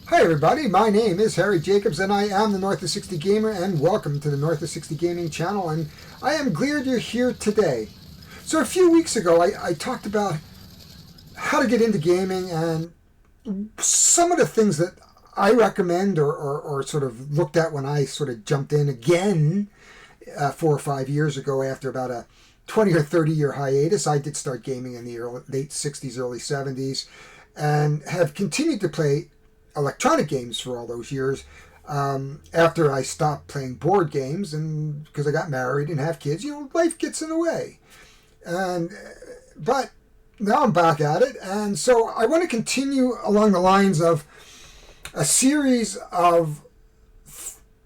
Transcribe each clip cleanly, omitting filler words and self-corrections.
Hi everybody, my name is Harry Jacobs and I am the North of 60 Gamer, and welcome to the North of 60 Gaming channel, and I am glad you're here today. So a few weeks ago I talked about how to get into gaming and some of the things that I recommend or sort of looked at when I sort of jumped in again 4 or 5 years ago after about a 20 or 30 year hiatus. I did start gaming in the late 60s, early 70s, and have continued to play electronic games for all those years after I stopped playing board games, and because I got married and have kids, life gets in the way. But now I'm back at it, and so I want to continue along the lines of a series of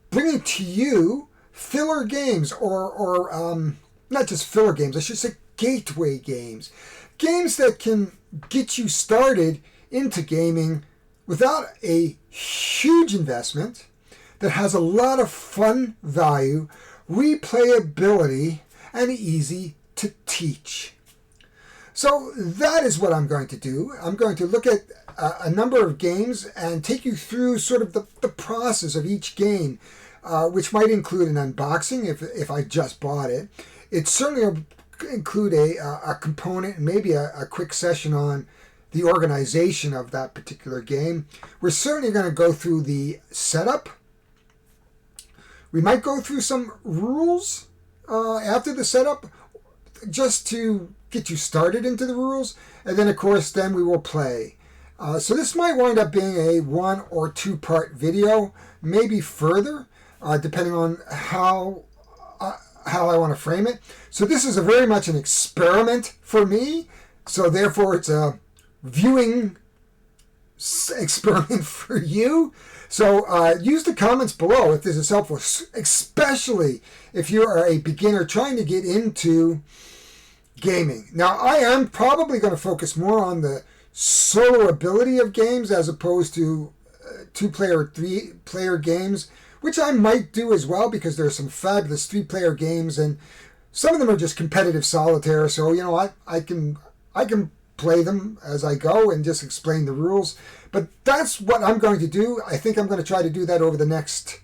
bringing to you filler games, or not just filler games, I should say gateway games. Games that can get you started into gaming without a huge investment, that has a lot of fun value, replayability, and easy to teach. So that is what I'm going to do. I'm going to look at a number of games and take you through sort of the process of each game, which might include an unboxing if I just bought it. It certainly will include a component, maybe a quick session on the organization of that particular game. We're certainly going to go through the setup. We might go through some rules after the setup, just to get you started into the rules, and then of course then we will play. So this might wind up being a 1 or 2 part video, maybe further, depending on how I want to frame it. So this is very much an experiment for me, so therefore it's a viewing experiment for you. So use the comments below if this is helpful, especially if you are a beginner trying to get into gaming. Now, I am probably going to focus more on the solo ability of games as opposed to 2-player or 3-player games, which I might do as well, because there are some fabulous 3-player games, and some of them are just competitive solitaire. So I can play them as I go and just explain the rules. But that's what I'm going to do. I think I'm going to try to do that over the next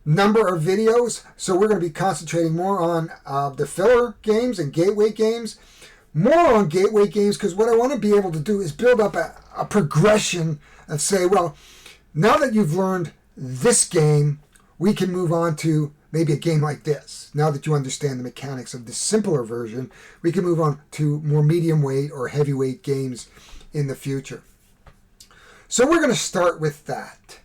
number of videos. So we're going to be concentrating more on the filler games and gateway games. More on gateway games, because what I want to be able to do is build up a progression and say, well, now that you've learned this game, we can move on to maybe a game like this. Now that you understand the mechanics of the simpler version, we can move on to more medium weight or heavyweight games in the future. So we're going to start with that.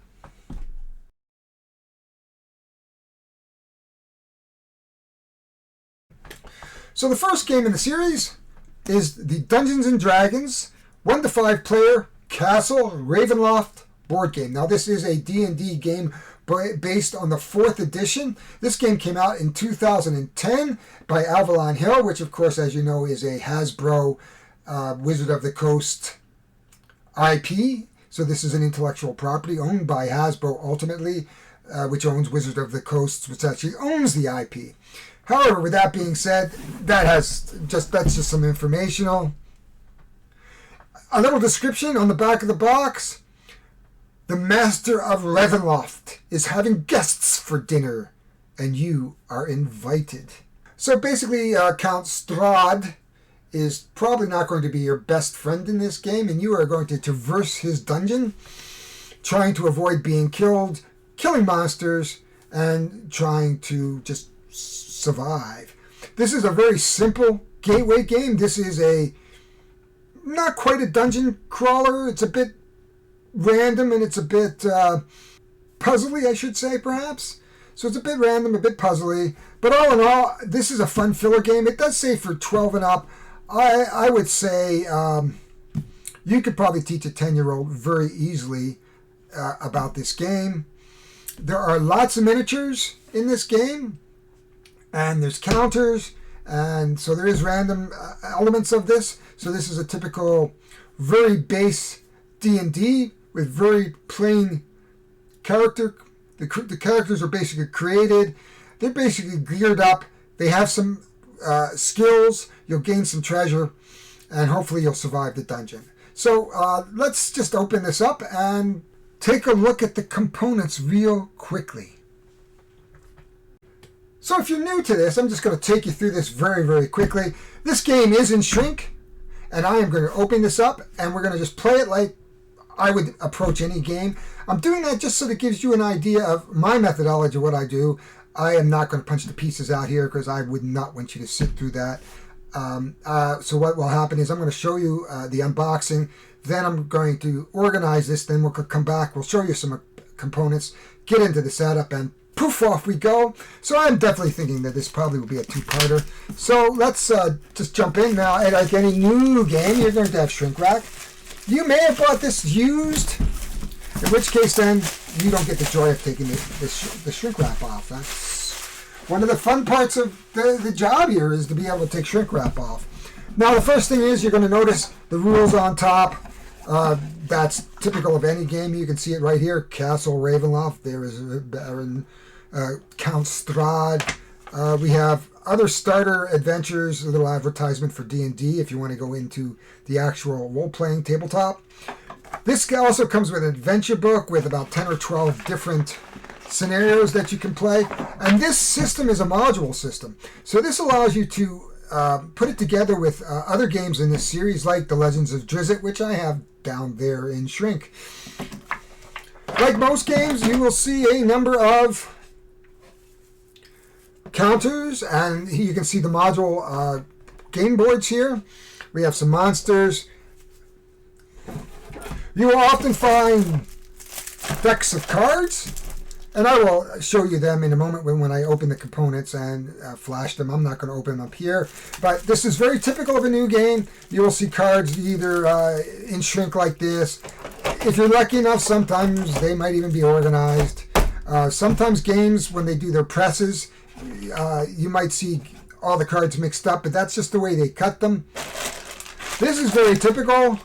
So the first game in the series is the Dungeons & Dragons 1 to 5 player Castle Ravenloft board game. Now this is a D&D game based on the 4th edition. This game came out in 2010 by Avalon Hill, which of course, as you know, is a Hasbro Wizard of the Coast IP. So this is an intellectual property owned by Hasbro ultimately, which owns Wizard of the Coast, which actually owns the IP. However, with that being said, that's just some informational. A little description on the back of the box. The master of Ravenloft is having guests for dinner, and you are invited. So basically, Count Strahd is probably not going to be your best friend in this game, and you are going to traverse his dungeon, trying to avoid being killed, killing monsters, and trying to just survive. This is a very simple gateway game. This is not quite a dungeon crawler. It's a bit random, and it's a bit puzzly, I should say, perhaps. So it's a bit random, a bit puzzly, but all in all, this is a fun filler game. It does say for 12 and up. I would say you could probably teach a 10-year-old very easily about this game. There are lots of miniatures in this game, and there's counters, and so there is random elements of this. So this is a typical, very base D&D with very plain character. The characters are basically created. They're basically geared up. They have some skills. You'll gain some treasure, and hopefully you'll survive the dungeon. So let's just open this up and take a look at the components real quickly. So if you're new to this, I'm just going to take you through this very, very quickly. This game is in Shrink, and I am going to open this up, and we're going to just play it like I would approach any game. I'm doing that just so that it gives you an idea of my methodology of what I do. I am not going to punch the pieces out here because I would not want you to sit through that. So what will happen is I'm going to show you the unboxing. Then I'm going to organize this. Then we'll come back. We'll show you some components, get into the setup, and poof, off we go. So I'm definitely thinking that this probably will be a two-parter. So let's just jump in now. And like any new game, you're going to have shrink wrap. You may have bought this used, in which case then you don't get the joy of taking the shrink wrap off. That's one of the fun parts of the job here, is to be able to take shrink wrap off. Now the first thing is you're going to notice the rules on top. That's typical of any game. You can see it right here. Castle Ravenloft. There is Baron, Count Strahd. We have other starter adventures, a little advertisement for D&D if you want to go into the actual role-playing tabletop. This also comes with an adventure book with about 10 or 12 different scenarios that you can play. And this system is a module system. So this allows you to put it together with other games in this series, like The Legends of Drizzt, which I have down there in Shrink. Like most games, you will see a number of counters, and you can see the module game boards here. We have some monsters. You will often find decks of cards, and I will show you them in a moment when I open the components and flash them. I'm not going to open them up here, but this is very typical of a new game. You will see cards either in Shrink like this. If you're lucky enough, sometimes they might even be organized. Sometimes games, when they do their presses, you might see all the cards mixed up, but that's just the way they cut them. This is very typical.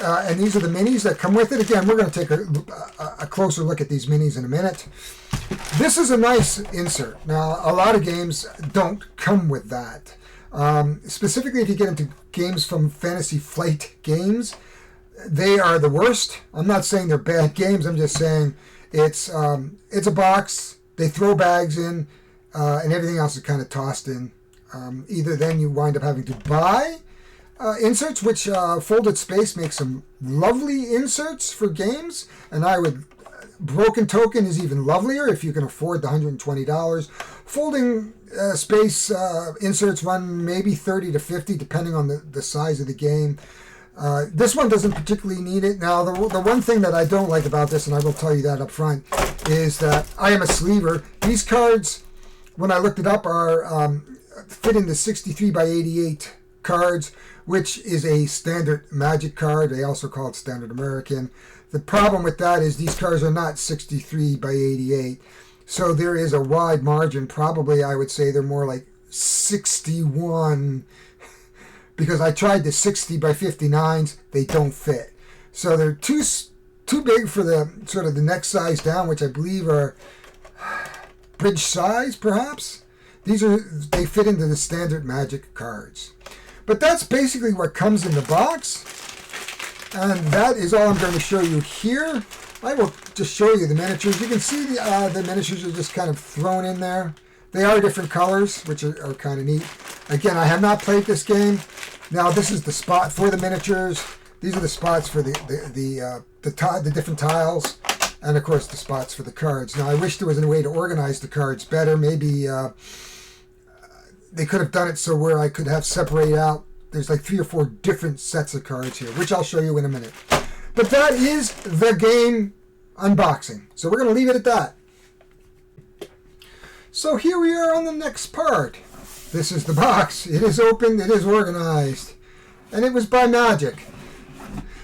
And these are the minis that come with it. Again, we're going to take a closer look at these minis in a minute. This is a nice insert. Now, a lot of games don't come with that. Specifically, if you get into games from Fantasy Flight Games, they are the worst. I'm not saying they're bad games. I'm just saying it's a box. They throw bags in, and everything else is kind of tossed in. Either then you wind up having to buy inserts, which Folded Space makes some lovely inserts for games, and Broken Token is even lovelier if you can afford the $120. Folding Space inserts run maybe $30 to $50 depending on the size of the game. This one doesn't particularly need it. Now, the one thing that I don't like about this, and I will tell you that up front, is that I am a sleever. These cards, when I looked it up, are fit into 63 by 88 cards, which is a standard Magic card. They also call it Standard American. The problem with that is these cards are not 63 by 88. So there is a wide margin. Probably I would say they're more like 61, because I tried the 60 by 59s. They don't fit. So they're too big for the sort of the next size down, which I believe are bridge size, perhaps. They fit into the standard Magic cards. But that's basically what comes in the box. And that is all I'm going to show you here. I will just show you the miniatures. You can see the miniatures are just kind of thrown in there. They are different colors, which are kind of neat. Again, I have not played this game. Now, this is the spot for the miniatures. These are the spots for the different tiles. And, of course, the spots for the cards. Now, I wish there was a way to organize the cards better. Maybe they could have done it so where I could have separate out. There's like 3 or 4 different sets of cards here, which I'll show you in a minute. But that is the game unboxing. So we're going to leave it at that. So here we are on the next part. This is the box. It is opened. It is organized. And it was by Magic.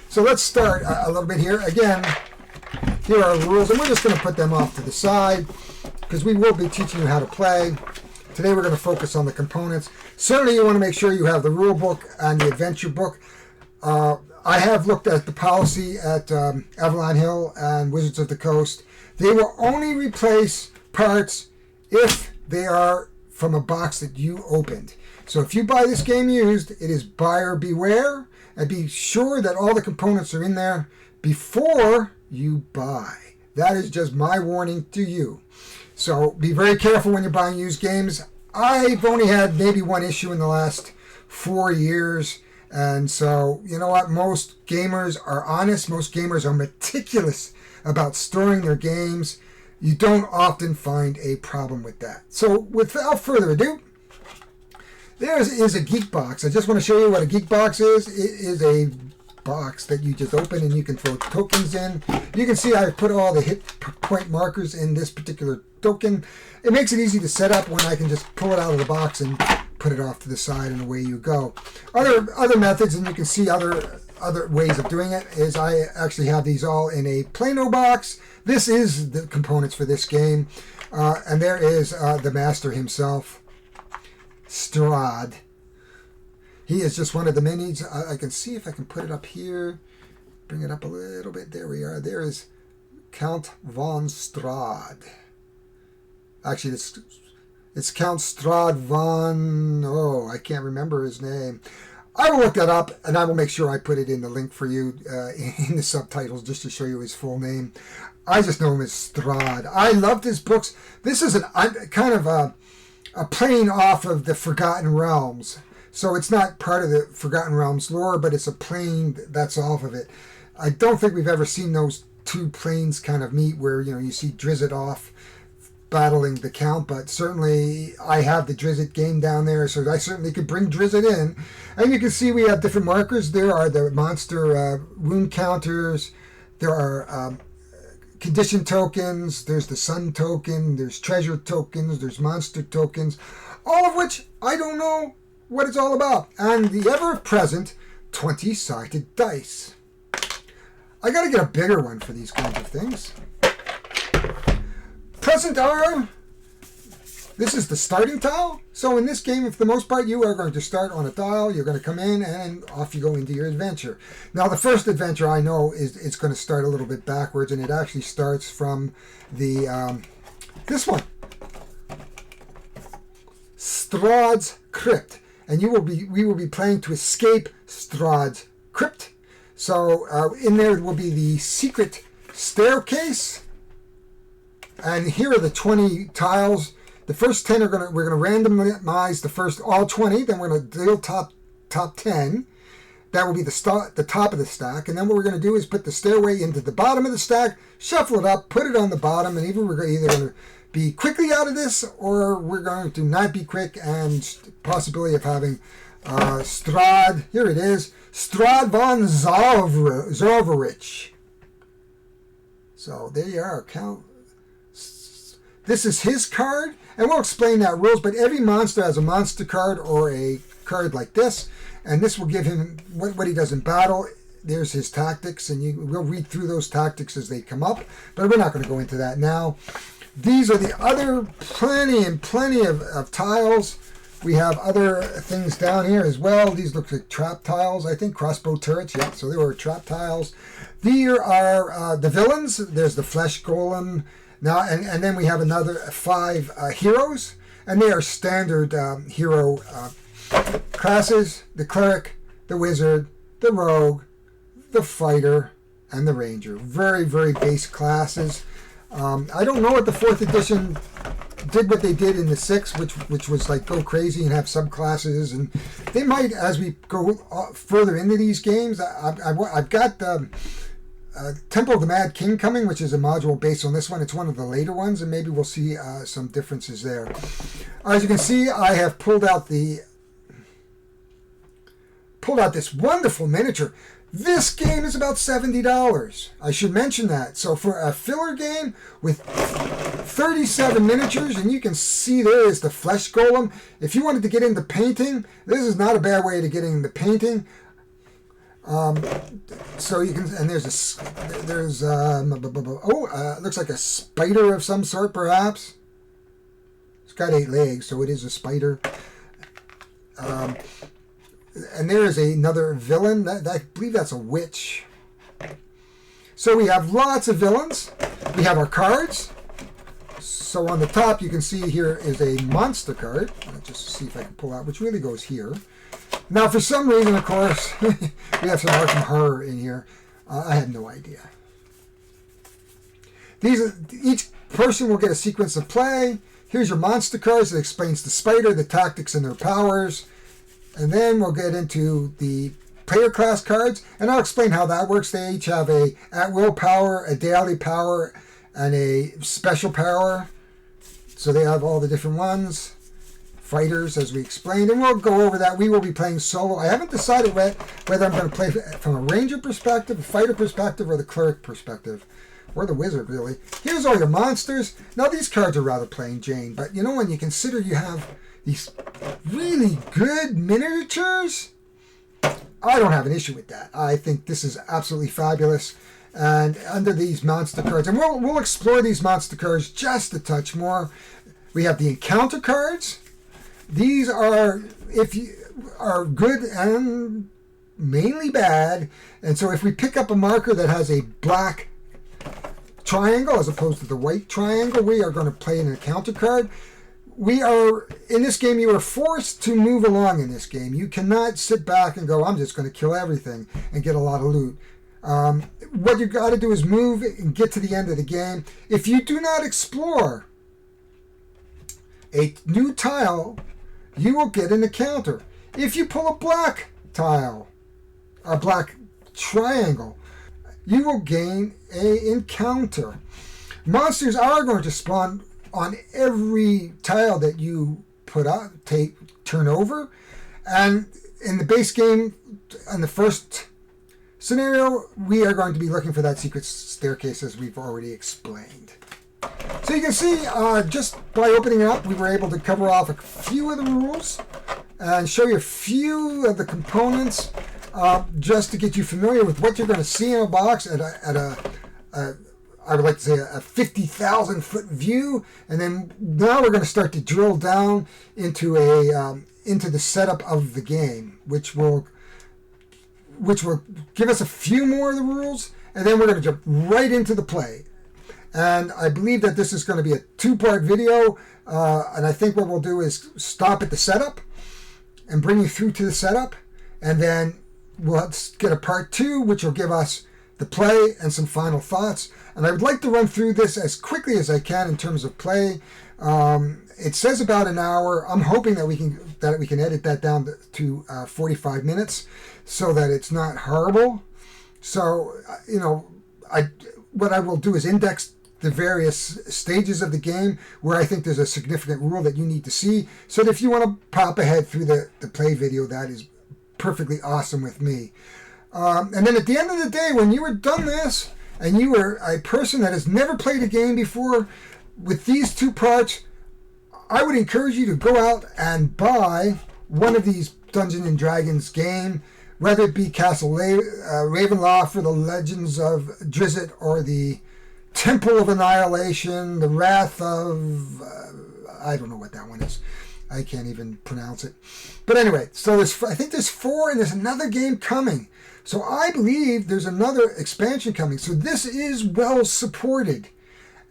So let's start a little bit here. Again, here are the rules. And we're just going to put them off to the side, because we will be teaching you how to play. Today we're going to focus on the components. Certainly you want to make sure you have the rule book and the adventure book. I have looked at the policy at Avalon Hill and Wizards of the Coast. They will only replace parts if they are from a box that you opened. So if you buy this game used, it is buyer beware. and be sure that all the components are in there before you buy. That is just my warning to you. So be very careful when you're buying used games. I've only had maybe one issue in the last 4 years. And so, you know what? Most gamers are honest. Most gamers are meticulous about storing their games. You don't often find a problem with that. So without further ado, there is a Geek Box. I just want to show you what a Geek Box is. It is a box that you just open and you can throw tokens in. You can see I put all the hit point markers in this particular token. It makes it easy to set up when I can just pull it out of the box and put it off to the side and away you go. Other methods, and you can see other ways of doing it, is I actually have these all in a Plano box. This is the components for this game. And there is the master himself, Strahd. He is just one of the minis. I can see if I can put it up here. Bring it up a little bit. There we are. There is Count von Strahd. Actually, it's Count Strahd von... Oh, I can't remember his name. I will look that up, and I will make sure I put it in the link for you in the subtitles just to show you his full name. I just know him as Strahd. I loved his books. This is kind of a playing off of the Forgotten Realms. So it's not part of the Forgotten Realms lore, but it's a plane that's off of it. I don't think we've ever seen those two planes kind of meet where, you know, you see Drizzt off battling the Count, but certainly I have the Drizzt game down there, so I certainly could bring Drizzt in. And you can see we have different markers. There are the monster wound counters. There are condition tokens. There's the sun token. There's treasure tokens. There's monster tokens, all of which I don't know what it's all about. And the ever-present 20-sided dice. I got to get a bigger one for these kinds of things. Present are, this is the starting tile. So in this game, for the most part, you are going to start on a tile. You're going to come in and off you go into your adventure. Now, the first adventure I know is it's going to start a little bit backwards, and it actually starts from the this one, Strahd's Crypt. And we will be playing to escape Strahd's Crypt. So in there will be the secret staircase. And here are the 20 tiles. The first 10 we're gonna randomize the first all 20. Then we're gonna deal top 10. That will be the top of the stack. And then what we're gonna do is put the stairway into the bottom of the stack, shuffle it up, put it on the bottom, and we're either gonna be quickly out of this, or we're going to not be quick, and possibility of having Strahd. Here it is, Strahd von Zorverich. So there you are, Count. This is his card, and we'll explain that rules, but every monster has a monster card or a card like this, and this will give him what he does in battle. There's his tactics, and we'll read through those tactics as they come up, but we're not going to go into that now. These are the other plenty of tiles. We have other things down here as well. These look like trap tiles, I think, crossbow turrets. Yeah, so they were trap tiles. Here are the villains. There's the flesh golem. Now, and then we have another 5 heroes, and they are standard hero classes: the cleric, the wizard, the rogue, the fighter, and the ranger. Very, very base classes. I don't know what the 4th edition did what they did in the 6th, which was like go crazy and have subclasses, and they might, as we go further into these games. I've got Temple of the Mad King coming, which is a module based on this one. It's one of the later ones, and maybe we'll see some differences there. As you can see, I have pulled out this wonderful miniature. This game is about $70. I should mention that. So for a filler game with 37 miniatures, and you can see there is the flesh golem. If you wanted to get into painting, this is not a bad way to get into painting. So you can, and it looks like a spider of some sort, perhaps. It's got 8 legs, so it is a spider. And there is another villain. I believe that's a witch. So we have lots of villains. We have our cards. So on the top, you can see here is a monster card. Let's just see if I can pull out, which really goes here. Now, for some reason, of course, we have some Arkham Horror in here. I had no idea. Each person will get a sequence of play. Here's your monster cards that explains the spider, the tactics, and their powers. And then we'll get into the player class cards, and I'll explain how that works. They each have a at-will power, a daily power, and a special power. So they have all the different ones. Fighters, as we explained, and we'll go over that. We will be playing solo. I haven't decided whether I'm going to play from a ranger perspective, a fighter perspective, or the cleric perspective, or the wizard, really. Here's all your monsters. Now, these cards are rather plain Jane, but you know, when you consider you have these really good miniatures, I don't have an issue with that. I think this is absolutely fabulous. And under these monster cards, and we'll explore these monster cards just a touch more. We have the encounter cards. These are, if you are good and mainly bad, and so if we pick up a marker that has a black triangle as opposed to the white triangle, we are going to play an encounter card. We are, in this game, you are forced to move along in this game. You cannot sit back and go, I'm just going to kill everything and get a lot of loot. What you got to do is move and get to the end of the game. If you do not explore a new tile, you will get an encounter. If you pull a black tile, a black triangle, you will gain an encounter. Monsters are going to spawn on every tile that you put out, turn over. And in the base game, in the first scenario, we are going to be looking for that secret staircase, as we've already explained. So you can see, just by opening it up, we were able to cover off a few of the rules and show you a few of the components, just to get you familiar with what you're going to see in a box at I would like to say a 50,000 foot view. And then now we're going to start to drill down into the setup of the game, which will give us a few more of the rules, and then we're going to jump right into the play. And I believe that this is going to be a two-part video, and I think what we'll do is stop at the setup and bring you through to the setup, and then we'll get a part two, which will give us the play and some final thoughts. And I would like to run through this as quickly as I can in terms of play. It says about an hour. I'm hoping that we can edit that down to 45 minutes so that it's not horrible. So, you know, what I will do is index the various stages of the game where I think there's a significant rule that you need to see. So that if you want to pop ahead through the play video, that is perfectly awesome with me. And then at the end of the day, when you are done this, and you are a person that has never played a game before, with these two parts, I would encourage you to go out and buy one of these Dungeons and Dragons game, whether it be Castle Ravenloft, or the Legends of Drizzt, or the Temple of Annihilation, the Wrath of... I don't know what that one is. I can't even pronounce it. But anyway, so I think there's 4, and there's another game coming. So I believe there's another expansion coming. So this is well supported.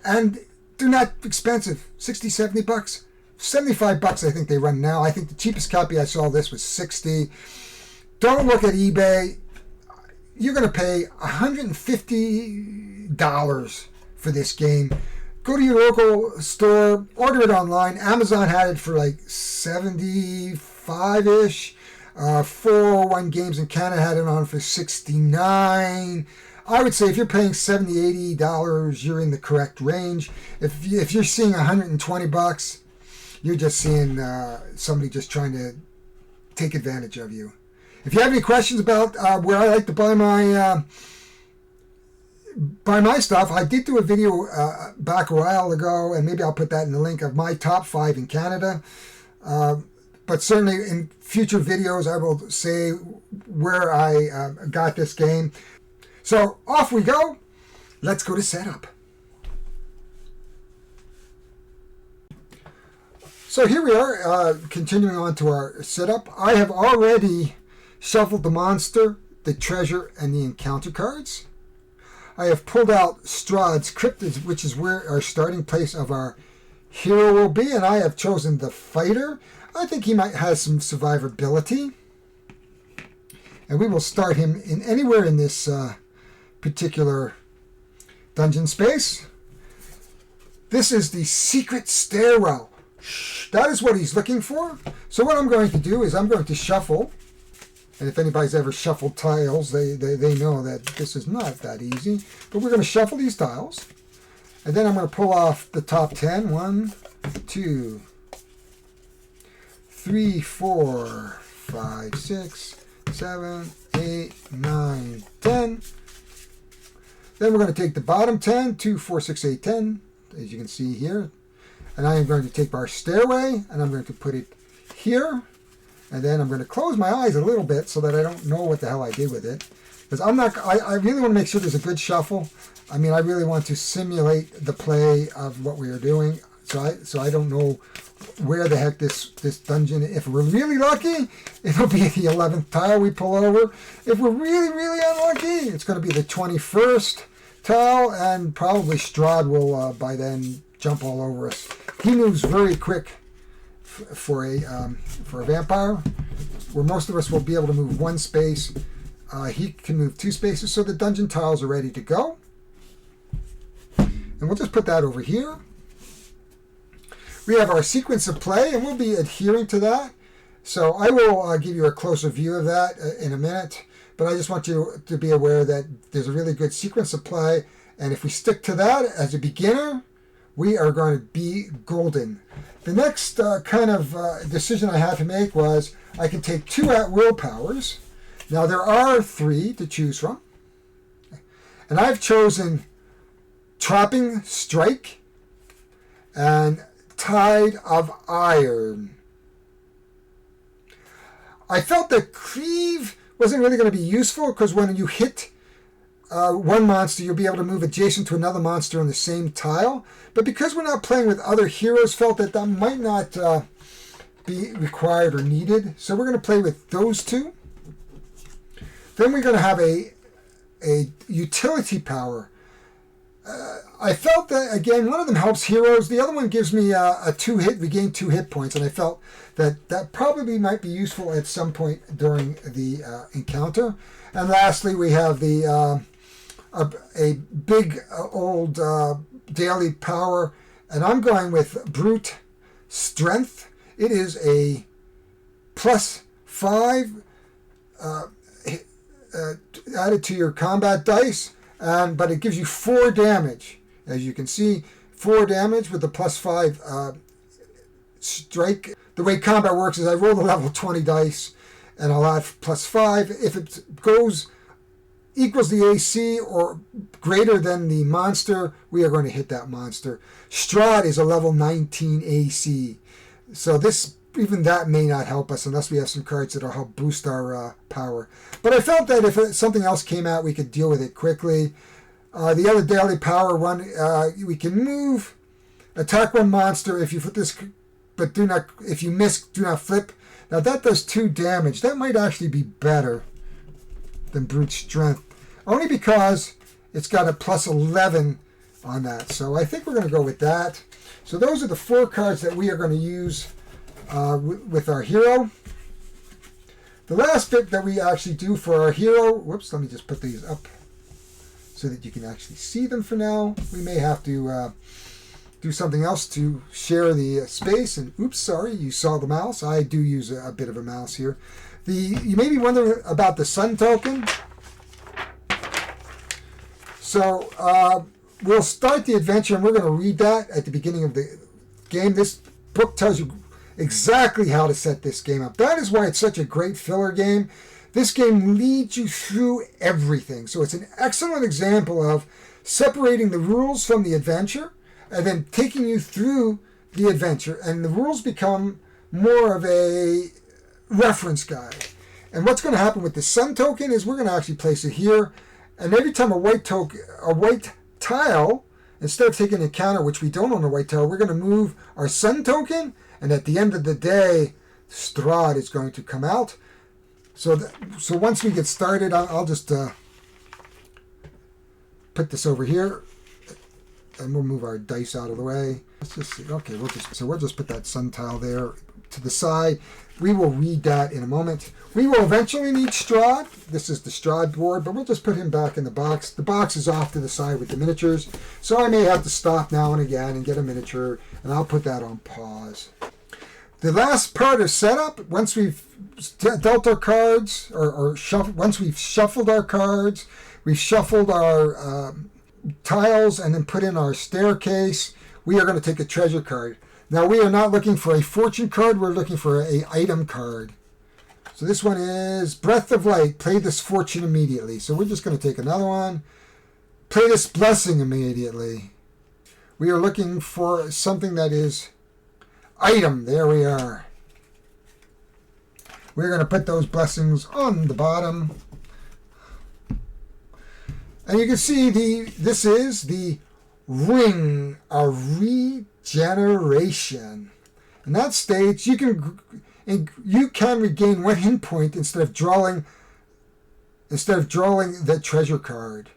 And they're not expensive. 60, 70 bucks. 75 bucks I think they run now. I think the cheapest copy I saw of this was 60. Don't look at eBay. You're going to pay $150 for this game. Go to your local store, order it online. Amazon had it for like 75-ish. 401 Games in Canada had it on for $69. I would say if you're paying $70, $80, you're in the correct range. If you're seeing $120, you're just seeing somebody just trying to take advantage of you. If you have any questions about where I like to buy my stuff, I did do a video back a while ago, and maybe I'll put that in the link, of my top 5 in Canada. But certainly in future videos, I will say where I got this game. So off we go. Let's go to setup. So here we are, continuing on to our setup. I have already shuffled the monster, the treasure, and the encounter cards. I have pulled out Strahd's Crypt, which is where our starting place of our hero will be, and I have chosen the fighter. I think he might have some survivability. And we will start him in anywhere in this particular dungeon space. This is the secret stairwell. That is what he's looking for. So what I'm going to do is I'm going to shuffle. And if anybody's ever shuffled tiles, they know that this is not that easy. But we're going to shuffle these tiles. And then I'm going to pull off the top 10. 1, 2, 3, 4, 5, 6, 7, 8, 9, 10. Then we're going to take the bottom 10, 2, 4, 6, 8, 10, as you can see here. And I am going to take our stairway, and I'm going to put it here. And then I'm going to close my eyes a little bit so that I don't know what the hell I did with it. Because I really want to make sure there's a good shuffle. I mean, I really want to simulate the play of what we are doing. So I don't know where the heck this dungeon, if we're really lucky, it'll be the 11th tile we pull over. If we're really, really unlucky, it's going to be the 21st tile, and probably Strahd will by then jump all over us. He moves very quick for a vampire, where most of us will be able to move one space. He can move 2 spaces, so the dungeon tiles are ready to go. And we'll just put that over here. We have our sequence of play, and we'll be adhering to that. So I will give you a closer view of that in a minute. But I just want you to be aware that there's a really good sequence of play. And if we stick to that as a beginner, we are going to be golden. The next kind of decision I had to make was I can take 2 at-will powers. Now there are 3 to choose from. And I've chosen Trapping Strike and Tide of Iron. I felt that Cleave wasn't really going to be useful because when you hit one monster, you'll be able to move adjacent to another monster on the same tile. But because we're not playing with other heroes, felt that that might not be required or needed. So we're going to play with those 2. Then we're going to have a utility power. I felt that, again, one of them helps heroes. The other one gives me a 2-hit, regain 2 hit points. And I felt that that probably might be useful at some point during the encounter. And lastly, we have the a big old daily power. And I'm going with Brute Strength. It is a +5 added to your combat dice. But it gives you 4 damage. As you can see, 4 damage with the +5 strike. The way combat works is I roll the level 20 dice, and I'll add +5. If it equals the AC or greater than the monster, we are going to hit that monster. Strahd is a level 19 AC. So even that may not help us unless we have some cards that'll help boost our power. But I felt that if something else came out, we could deal with it quickly. The other daily power one, we can move, attack one monster if you flip this, but if you miss, do not flip. Now that does 2 damage. That might actually be better than Brute Strength, only because it's got a +11 on that. So I think we're going to go with that. So those are the 4 cards that we are going to use with our hero. The last bit that we actually do for our hero, whoops, let me just put these up so that you can actually see them for now. We may have to do something else to share the space. And oops, sorry, you saw the mouse. I do use a bit of a mouse here. You may be wondering about the Sun token. So we'll start the adventure, and we're going to read that at the beginning of the game. This book tells you exactly how to set this game up. That is why it's such a great filler game. This game leads you through everything. So it's an excellent example of separating the rules from the adventure and then taking you through the adventure. And the rules become more of a reference guide. And what's going to happen with the Sun token is we're going to actually place it here. And every time a white tile, instead of taking an encounter, which we don't on a white tile, we're going to move our Sun token. And at the end of the day, Strahd is going to come out. So once we get started, I'll just put this over here. and we'll move our dice out of the way. Let's just see. Okay, we'll just put that sun tile there to the side. We will read that in a moment. We will eventually need Strahd. This is the Strahd board, but we'll just put him back in the box. The box is off to the side with the miniatures, so I may have to stop now and again and get a miniature, and I'll put that on pause. The last part of setup, once we've dealt our cards, once we've shuffled our cards, we've shuffled our tiles, and then put in our staircase, we are going to take a treasure card. Now, we are not looking for a fortune card, we're looking for an item card. So this one is Breath of Light. Play this fortune immediately. So we're just going to take another one. Play this blessing immediately. We are looking for something that is item. There we are. We're going to put those blessings on the bottom. And you can see this is the Ring of Regeneration. And that states you can regain 1 hit point instead of drawing the treasure card.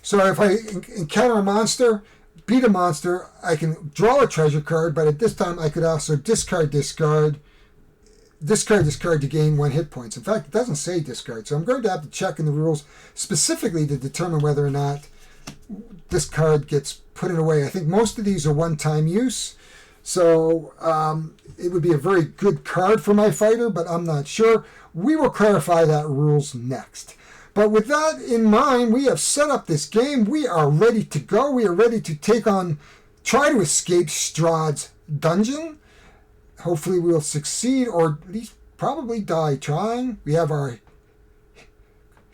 So if I encounter a monster, beat a monster, I can draw a treasure card, but at this time I could also discard this card to gain 1 hit points. In fact, it doesn't say discard, so I'm going to have to check in the rules specifically to determine whether or not this card gets put in away. I think most of these are one-time use, so it would be a very good card for my fighter, but I'm not sure. We will clarify that rules next. But with that in mind, we have set up this game. We are ready to go. We are ready to try to escape Strahd's dungeon. Hopefully we'll succeed, or at least probably die trying. We have our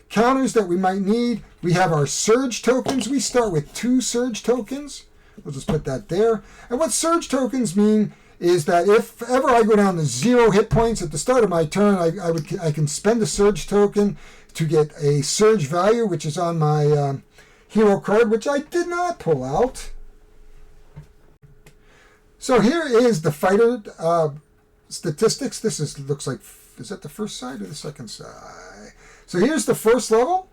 counters that we might need. We have our surge tokens. We start with 2 surge tokens. We'll just put that there. And what surge tokens mean is that if ever I go down to 0 hit points at the start of my turn, I can spend a surge token to get a surge value, which is on my hero card, which I did not pull out. So here is the fighter statistics. This looks like, is that the first side or the second side? So here's the first level.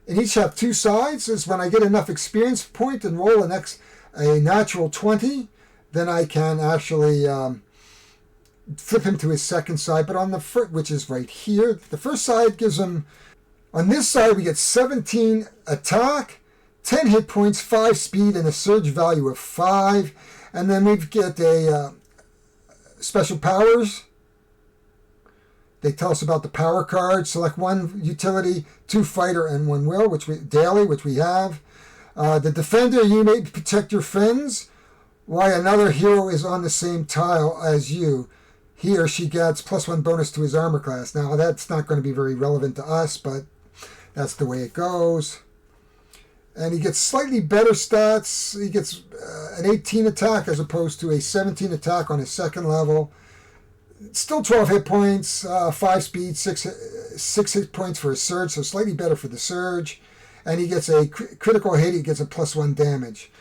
And each have 2 sides. This is when I get enough experience point and roll a natural 20, then I can actually flip him to his second side. But on the first, which is right here, the first side gives him, on this side we get 17 attack, 10 hit points, 5 speed, and a surge value of 5. And then we get a special powers. They tell us about the power card. Select 1 utility, 2 fighter, and 1 will, which we have. The defender, you may protect your friends, while another hero is on the same tile as you. He or she gets +1 bonus to his armor class. Now, that's not going to be very relevant to us, but that's the way it goes. And he gets slightly better stats. He gets an 18 attack as opposed to a 17 attack on his second level. Still 12 hit points, 5 speed, 6 hit points for his surge, so slightly better for the surge. And he gets a critical hit, he gets a +1 damage.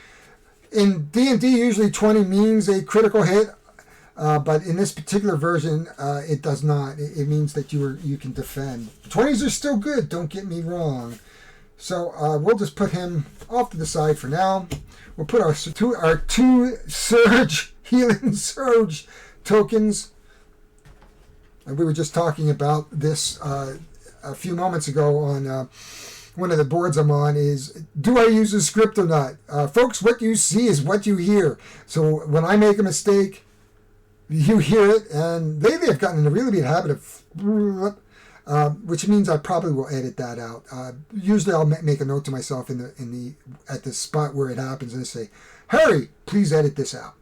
In D&D, usually 20 means a critical hit, but in this particular version, it does not. It means that you can defend. 20s are still good, don't get me wrong. So we'll just put him off to the side for now. We'll put our two surge, healing surge tokens. And we were just talking about this a few moments ago on one of the boards I'm on is, do I use a script or not? Folks, what you see is what you hear. So when I make a mistake, you hear it, and lately I've gotten in a really bad habit of, which means I probably will edit that out. Usually I'll make a note to myself at the spot where it happens and say, Harry, please edit this out.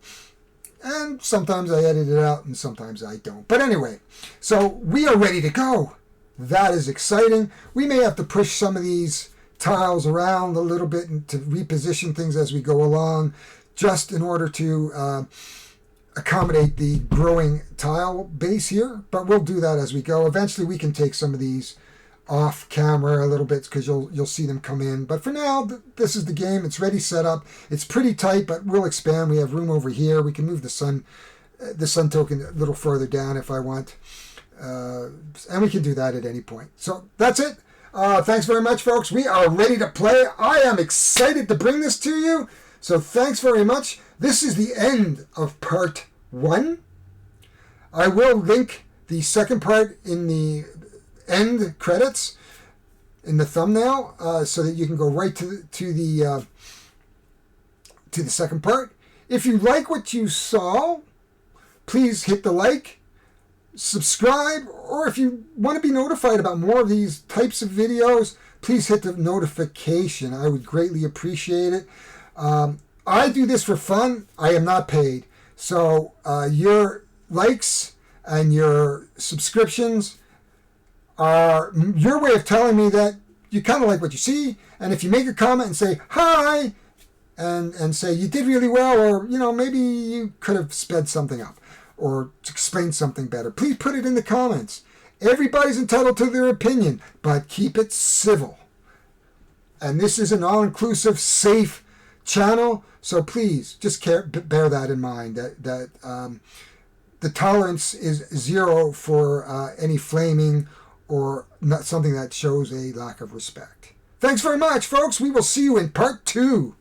And sometimes I edit it out and sometimes I don't. But anyway, so we are ready to go. That is exciting. We may have to push some of these tiles around a little bit and to reposition things as we go along, just in order to accommodate the growing tile base here. But we'll do that as we go. Eventually we can take some of these off camera a little bit because you'll see them come in. But for now, this is the game. It's ready, set up. It's pretty tight, but we'll expand. We have room over here. We can move the sun token a little further down if I want. And we can do that at any point. So that's it. Thanks very much, folks. We are ready to play. I am excited to bring this to you. So thanks very much. This is the end of part 1. I will link the second part in the end credits in the thumbnail, so that you can go right to the second part. If you like what you saw, please hit the like, subscribe, or if you want to be notified about more of these types of videos, please hit the notification. I would greatly appreciate it. I do this for fun. I am not paid. So your likes and your subscriptions are your way of telling me that you kind of like what you see. And if you make a comment and say hi, and say you did really well, or maybe you could have sped something up or explained something better, please put it in the comments. Everybody's entitled to their opinion, but keep it civil. And this is an all-inclusive, safe channel, so please just bear that in mind, that the tolerance is 0 for any flaming or not something that shows a lack of respect. Thanks very much, folks. We will see you in part 2.